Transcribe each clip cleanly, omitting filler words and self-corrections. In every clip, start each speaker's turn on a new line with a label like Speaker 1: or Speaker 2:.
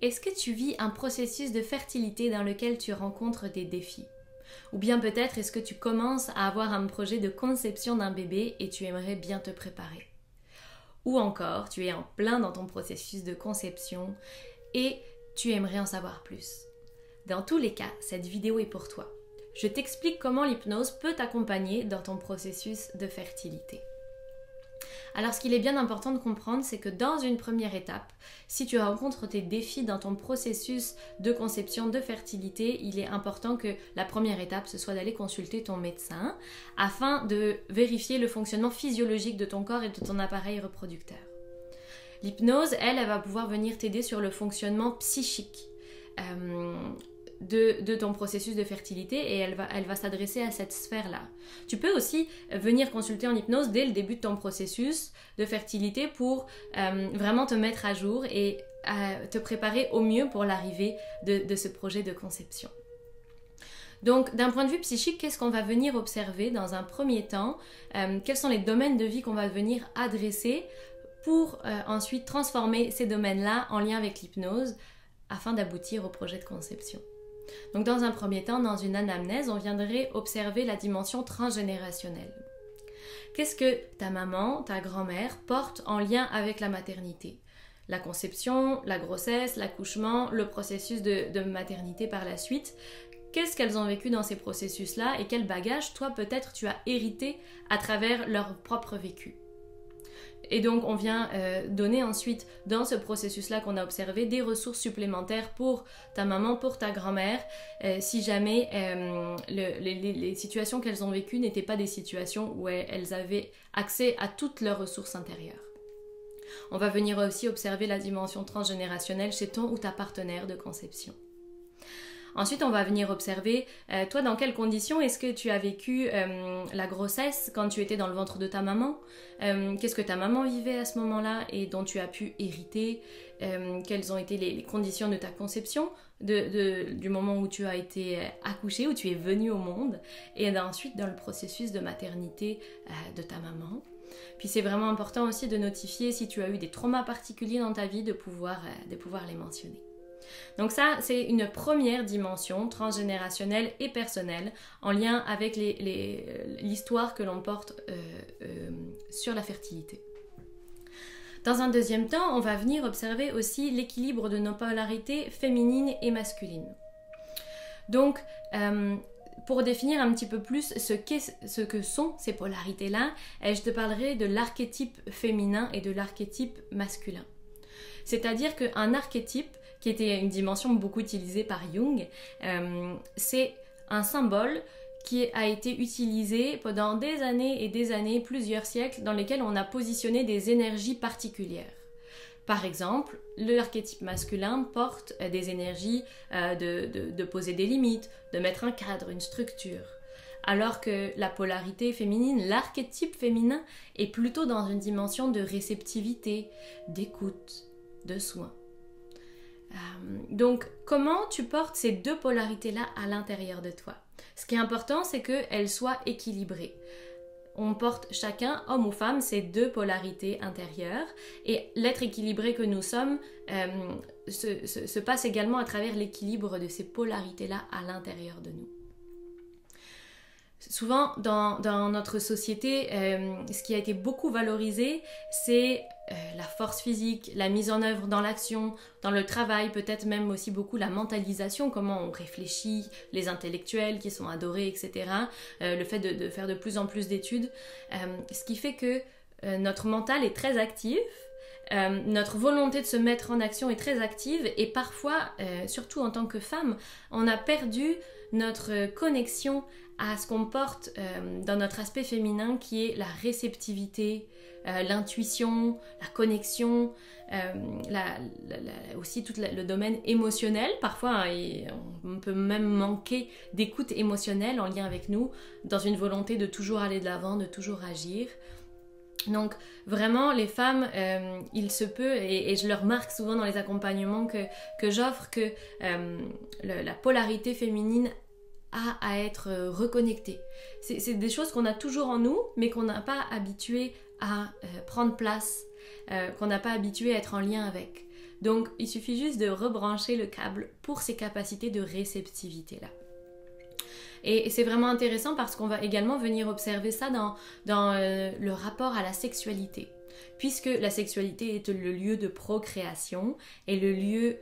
Speaker 1: Est-ce que tu vis un processus de fertilité dans lequel tu rencontres des défis? Ou bien peut-être est-ce que tu commences à avoir un projet de conception d'un bébé et tu aimerais bien te préparer? Ou encore, tu es en plein dans ton processus de conception et tu aimerais en savoir plus. Dans tous les cas, cette vidéo est pour toi. Je t'explique comment l'hypnose peut t'accompagner dans ton processus de fertilité. Alors ce qu'il est bien important de comprendre, c'est que dans une première étape, si tu rencontres tes défis dans ton processus de conception de fertilité, il est important que la première étape, ce soit d'aller consulter ton médecin afin de vérifier le fonctionnement physiologique de ton corps et de ton appareil reproducteur. L'hypnose, elle va pouvoir venir t'aider sur le fonctionnement psychique de ton processus de fertilité et elle va s'adresser à cette sphère-là. Tu peux aussi venir consulter en hypnose dès le début de ton processus de fertilité pour vraiment te mettre à jour et te préparer au mieux pour l'arrivée de ce projet de conception. Donc, d'un point de vue psychique, qu'est-ce qu'on va venir observer dans un premier temps? Quels sont les domaines de vie qu'on va venir adresser pour ensuite transformer ces domaines-là en lien avec l'hypnose afin d'aboutir au projet de conception. Donc dans un premier temps, dans une anamnèse, on viendrait observer la dimension transgénérationnelle. Qu'est-ce que ta maman, ta grand-mère portent en lien avec la maternité? La conception, la grossesse, l'accouchement, le processus de maternité par la suite. Qu'est-ce qu'elles ont vécu dans ces processus-là et quel bagage, toi, peut-être, tu as hérité à travers leur propre vécu? Et donc on vient donner ensuite dans ce processus-là qu'on a observé des ressources supplémentaires pour ta maman, pour ta grand-mère, si jamais les situations qu'elles ont vécues n'étaient pas des situations où elles avaient accès à toutes leurs ressources intérieures. On va venir aussi observer la dimension transgénérationnelle chez ton ou ta partenaire de conception. Ensuite, on va venir observer, toi, dans quelles conditions est-ce que tu as vécu la grossesse quand tu étais dans le ventre de ta maman? Qu'est-ce que ta maman vivait à ce moment-là et dont tu as pu hériter? Quelles ont été les conditions de ta conception du moment où tu as été accouchée, où tu es venue au monde? Et ensuite, dans le processus de maternité de ta maman. Puis c'est vraiment important aussi de notifier si tu as eu des traumas particuliers dans ta vie, de pouvoir les mentionner. Donc ça, c'est une première dimension transgénérationnelle et personnelle en lien avec l'histoire que l'on porte sur la fertilité. Dans un deuxième temps, on va venir observer aussi l'équilibre de nos polarités féminines et masculines. Donc, pour définir un petit peu plus ce que sont ces polarités-là, je te parlerai de l'archétype féminin et de l'archétype masculin. C'est-à-dire qu'un archétype, qui était une dimension beaucoup utilisée par Jung, c'est un symbole qui a été utilisé pendant des années et des années, plusieurs siècles, dans lesquels on a positionné des énergies particulières. Par exemple, l'archétype masculin porte des énergies de poser des limites, de mettre un cadre, une structure. Alors que la polarité féminine, l'archétype féminin, est plutôt dans une dimension de réceptivité, d'écoute, de soin. Donc, comment tu portes ces deux polarités-là à l'intérieur de toi? Ce qui est important, c'est qu'elles soient équilibrées. On porte chacun, homme ou femme, ces deux polarités intérieures et l'être équilibré que nous sommes se passe également à travers l'équilibre de ces polarités-là à l'intérieur de nous. Souvent, dans notre société, ce qui a été beaucoup valorisé, c'est la force physique, la mise en œuvre dans l'action, dans le travail, peut-être même aussi beaucoup la mentalisation, comment on réfléchit, les intellectuels qui sont adorés, etc. Le fait de faire de plus en plus d'études, ce qui fait que notre mental est très actif, notre volonté de se mettre en action est très active et parfois, surtout en tant que femme, on a perdu notre connexion à ce qu'on porte dans notre aspect féminin qui est la réceptivité, l'intuition, la connexion, aussi tout le domaine émotionnel. Parfois, on peut même manquer d'écoute émotionnelle en lien avec nous, dans une volonté de toujours aller de l'avant, de toujours agir. Donc vraiment les femmes, il se peut, et je le remarque souvent dans les accompagnements que j'offre, que la polarité féminine a à être reconnectée. C'est des choses qu'on a toujours en nous, mais qu'on n'a pas habitué à prendre place, qu'on n'a pas habitué à être en lien avec. Donc, il suffit juste de rebrancher le câble pour ces capacités de réceptivité-là. Et c'est vraiment intéressant parce qu'on va également venir observer ça dans le rapport à la sexualité. Puisque la sexualité est le lieu de procréation et le lieu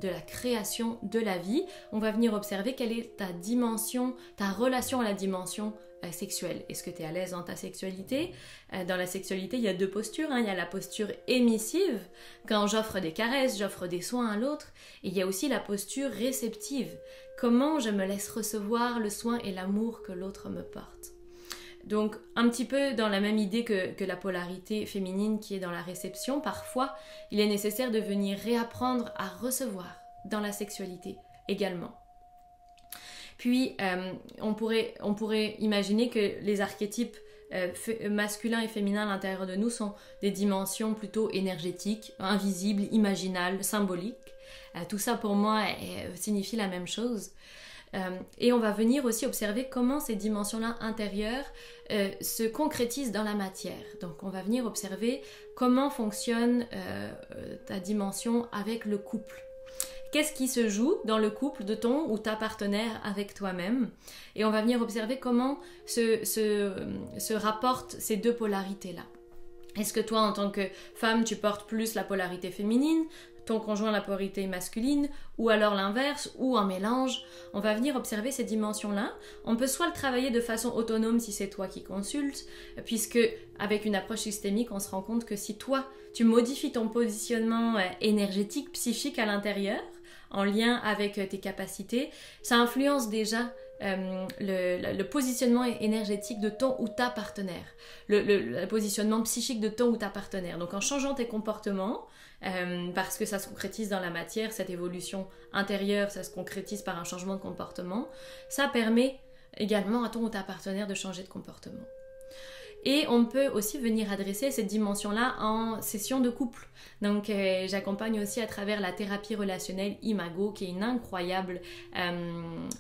Speaker 1: de la création de la vie, on va venir observer quelle est ta dimension, ta relation à la dimension sexuelle. Est-ce que tu es à l'aise dans ta sexualité? Dans la sexualité, il y a deux postures. Il y a la posture émissive, quand j'offre des caresses, j'offre des soins à l'autre. Et il y a aussi la posture réceptive. Comment je me laisse recevoir le soin et l'amour que l'autre me porte. Donc, un petit peu dans la même idée que la polarité féminine qui est dans la réception, parfois, il est nécessaire de venir réapprendre à recevoir dans la sexualité également. Puis, on pourrait imaginer que les archétypes masculins et féminins à l'intérieur de nous sont des dimensions plutôt énergétiques, invisibles, imaginales, symboliques. Tout ça, pour moi, signifie la même chose. Et on va venir aussi observer comment ces dimensions-là intérieures se concrétisent dans la matière. Donc on va venir observer comment fonctionne ta dimension avec le couple. Qu'est-ce qui se joue dans le couple de ton ou ta partenaire avec toi-même? Et on va venir observer comment se rapportent ces deux polarités-là. Est-ce que toi, en tant que femme, tu portes plus la polarité féminine, ton conjoint la polarité masculine, ou alors l'inverse, ou un mélange? On va venir observer ces dimensions-là. On peut soit le travailler de façon autonome si c'est toi qui consultes, puisque avec une approche systémique, on se rend compte que si toi, tu modifies ton positionnement énergétique, psychique à l'intérieur, en lien avec tes capacités, ça influence déjà le positionnement énergétique de ton ou ta partenaire, le positionnement psychique de ton ou ta partenaire. Donc en changeant tes comportements, parce que ça se concrétise dans la matière, cette évolution intérieure, ça se concrétise par un changement de comportement, ça permet également à ton ou ta partenaire de changer de comportement. Et on peut aussi venir adresser cette dimension-là en session de couple. Donc j'accompagne aussi à travers la thérapie relationnelle Imago, qui est une incroyable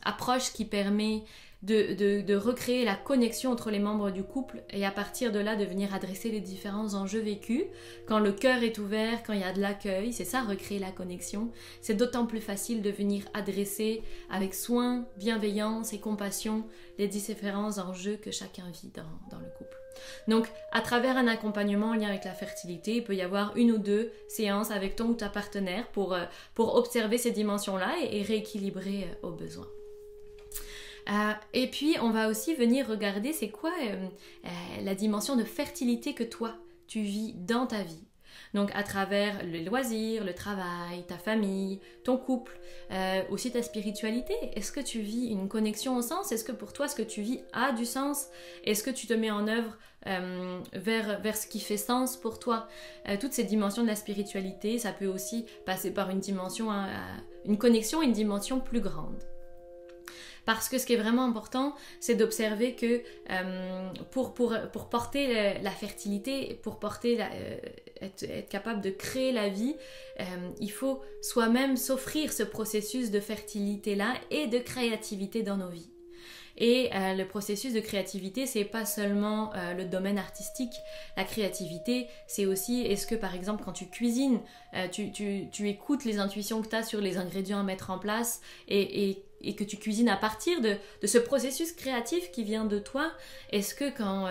Speaker 1: approche qui permet de recréer la connexion entre les membres du couple et à partir de là de venir adresser les différents enjeux vécus. Quand le cœur est ouvert, quand il y a de l'accueil, c'est ça, recréer la connexion. C'est d'autant plus facile de venir adresser avec soin, bienveillance et compassion les différents enjeux que chacun vit dans le couple. Donc, à travers un accompagnement en lien avec la fertilité, il peut y avoir 1 ou 2 séances avec ton ou ta partenaire pour observer ces dimensions-là et rééquilibrer au besoin. Et puis, on va aussi venir regarder c'est quoi la dimension de fertilité que toi, tu vis dans ta vie. Donc à travers les loisirs, le travail, ta famille, ton couple, aussi ta spiritualité. Est-ce que tu vis une connexion au sens? Est-ce que pour toi ce que tu vis a du sens? Est-ce que tu te mets en œuvre vers ce qui fait sens pour toi? Toutes ces dimensions de la spiritualité, ça peut aussi passer par une dimension, une connexion à une dimension plus grande. Parce que ce qui est vraiment important, c'est d'observer que pour porter la fertilité, pour porter être capable de créer la vie, il faut soi-même s'offrir ce processus de fertilité-là et de créativité dans nos vies. Et le processus de créativité, c'est pas seulement le domaine artistique. La créativité, c'est aussi, est-ce que par exemple quand tu cuisines, tu écoutes les intuitions que tu as sur les ingrédients à mettre en place et que tu cuisines à partir de ce processus créatif qui vient de toi? Est-ce que quand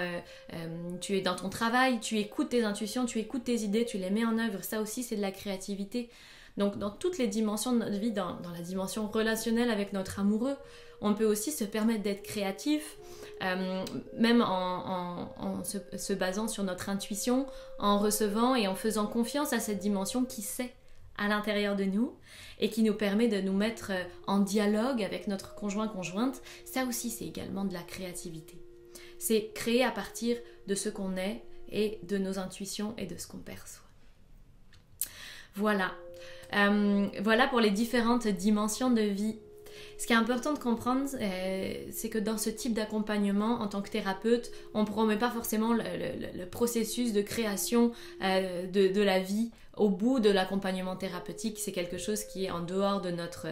Speaker 1: tu es dans ton travail, tu écoutes tes intuitions, tu écoutes tes idées, tu les mets en œuvre? Ça aussi, c'est de la créativité. Donc dans toutes les dimensions de notre vie, dans la dimension relationnelle avec notre amoureux, on peut aussi se permettre d'être créatif, même en se basant sur notre intuition, en recevant et en faisant confiance à cette dimension qui sait à l'intérieur de nous et qui nous permet de nous mettre en dialogue avec notre conjoint-conjointe. Ça aussi, c'est également de la créativité. C'est créer à partir de ce qu'on est et de nos intuitions et de ce qu'on perçoit. Voilà. Voilà pour les différentes dimensions de vie. Ce qui est important de comprendre, c'est que dans ce type d'accompagnement, en tant que thérapeute, on ne promet pas forcément le processus de création de la vie au bout de l'accompagnement thérapeutique. C'est quelque chose qui est en dehors de notre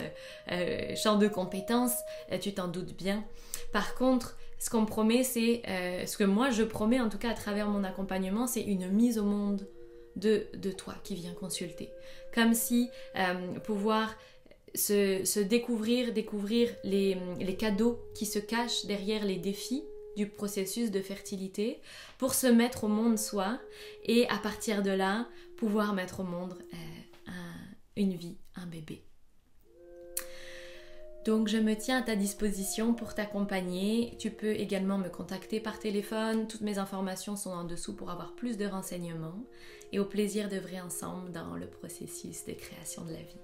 Speaker 1: champ de compétences, tu t'en doutes bien. Par contre, ce qu'on promet, c'est, ce que moi je promets en tout cas à travers mon accompagnement, c'est une mise au monde de toi qui viens consulter. comme si pouvoir se découvrir les cadeaux qui se cachent derrière les défis du processus de fertilité pour se mettre au monde soi et à partir de là pouvoir mettre au monde une vie, un bébé. Donc je me tiens à ta disposition pour t'accompagner. Tu peux également me contacter par téléphone. Toutes mes informations sont en dessous pour avoir plus de renseignements. Et au plaisir d'œuvrer ensemble dans le processus de création de la vie.